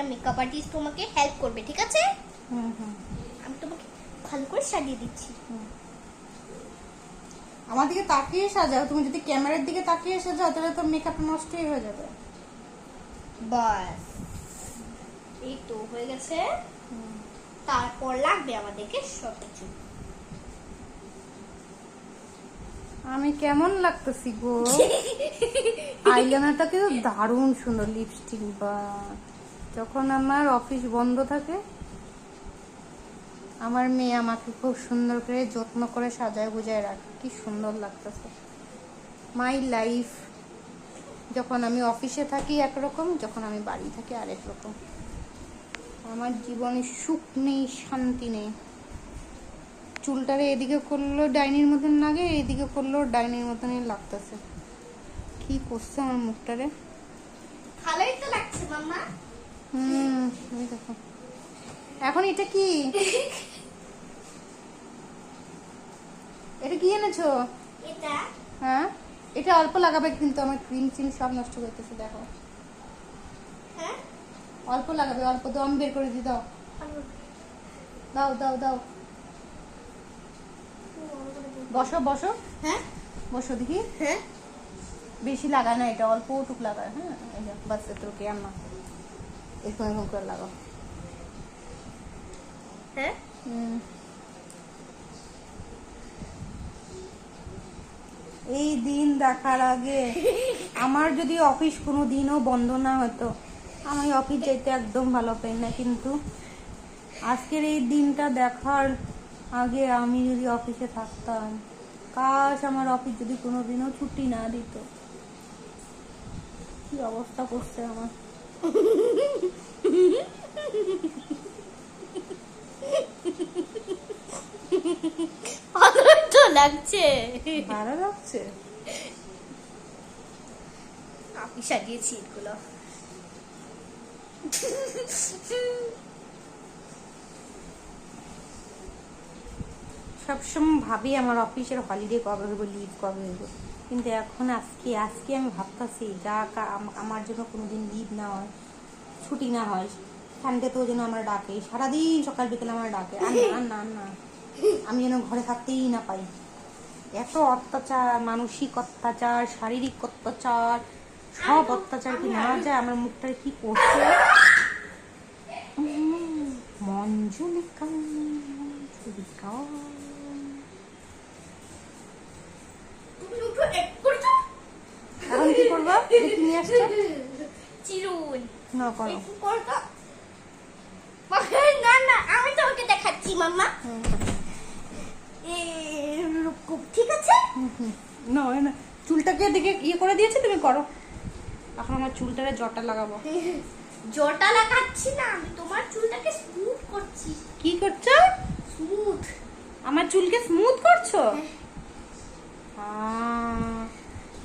একটা makeup artist তোমাকে help করবে, ঠিক আছে? আমি তোমাকে ভালো করে সাজিয়ে দিচ্ছি। আমার দিকে তাকিয়ে সাজাও, তুমি যদি ক্যামেরার দিকে তাকিয়ে সাজাও তাহলে তো মেকআপ নষ্টই হয়ে যাবে। বাস, এই তো হয়ে গেছে। তারপর লাগবে আমাদেরকে সবকিছু। আমি কেমন লাগতেছি গো? আইলাইনারটা কিন্তু দারুণ সুন্দর, লিপস্টিক। বা যখন আমার অফিস বন্ধ থাকে আমার মেয়ে আমাকে খুব সুন্দর করে যত্ন করে সাজায় গুজায় রাখে, কি সুন্দর লাগতেছে। My life. যখন আমি অফিসে থাকি একরকম, যখন আমি বাড়ি থাকি আরেক রকম। আমার জীবনে সুখ নেই, শান্তি নেই। চুলটারে এদিকে করলো ডাইনির মতন লাগে, এইদিকে করলো ডাইনির মতনই লাগতেছে। কি করছে আমার মুখটারে? ভালোই তো লাগছে মাম্মা। এই দেখো। এখন এটা কি? এটা কি এনেছো? এটা হ্যাঁ, এটা অল্প লাগাবে কিন্তু আমার ক্রিম চিম সব নষ্ট করতেছে। দেখো, হ্যাঁ অল্প লাগাবে, অল্প দম বের করে দি। দাও দাও দাও দাও। বসো বসো। হ্যাঁ বসো দেখি। হ্যাঁ বেশি লাগায় না, এটা অল্প টুক লাগায়। হ্যাঁ, এই যে বাস এতটুকু আর না, এরকম এরকম করে লাগাও। হ্যাঁ এই দিন দেখার আগে আমার যদি অফিস কোনো দিনও বন্ধ না হতো, আমি অফিস যেতে একদম ভালো পাই না, কিন্তু আজকের এই দিনটা দেখার আগে আমি যদি অফিসে থাকতাম, কাশ আমার অফিস যদি কোনোদিনও ছুটি না দিত। কি অবস্থা করছে আমার। ভালো তো লাগছে। ভালো লাগছে। আমি সাজিয়েছি এগুলো। সবসময় ভাবি আমার অফিসের হলিডে কবে হইব, লিভ কবে হইব, কিন্তু এখন আজকে আজকে আমি ভাবতেছি যা আমার জন্য কোনোদিন লিভ না হয়, ছুটি না হয়, সানডে তো যেন আমরা ডাকে, সারাদিন সকাল বিকেলে আমরা ডাকে। আর না আর না আর না, আমি যেন ঘরে থাকতেই না পাই। এত অত্যাচার, মানসিক অত্যাচার, শারীরিক অত্যাচার, সব অত্যাচার কি না যায় আমার মুখটায় কি করছে। মঞ্জুলিকা মঞ্জুলিকা। এখন কি করবো? দেখি নিয়ে আসছো চিরুন না করো। একটু করো। না না, আমি তোমাকে দেখাচ্ছি মাম্মা। ঠিক আছে। না না, চুলটাকে দেখে ইয়ে করে দিয়েছে, তুমি করো। এখন আমার চুলটারে জটা লাগাবো। জটা লাগাচ্ছি না, আমি তোমার চুলটাকে স্মুথ করছি। কি করছো? স্মুথ। আমার চুলকে স্মুথ করছো?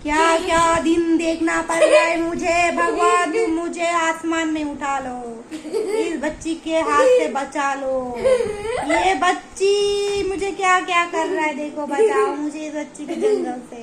क्या क्या दिन देखना पड़ रहा है मुझे, भगवान मुझे आसमान में उठा लो, इस बच्ची के हाथ से बचा लो। ये बच्ची मुझे क्या क्या कर रहा है, देखो बचाओ मुझे इस बच्ची के जंगल से।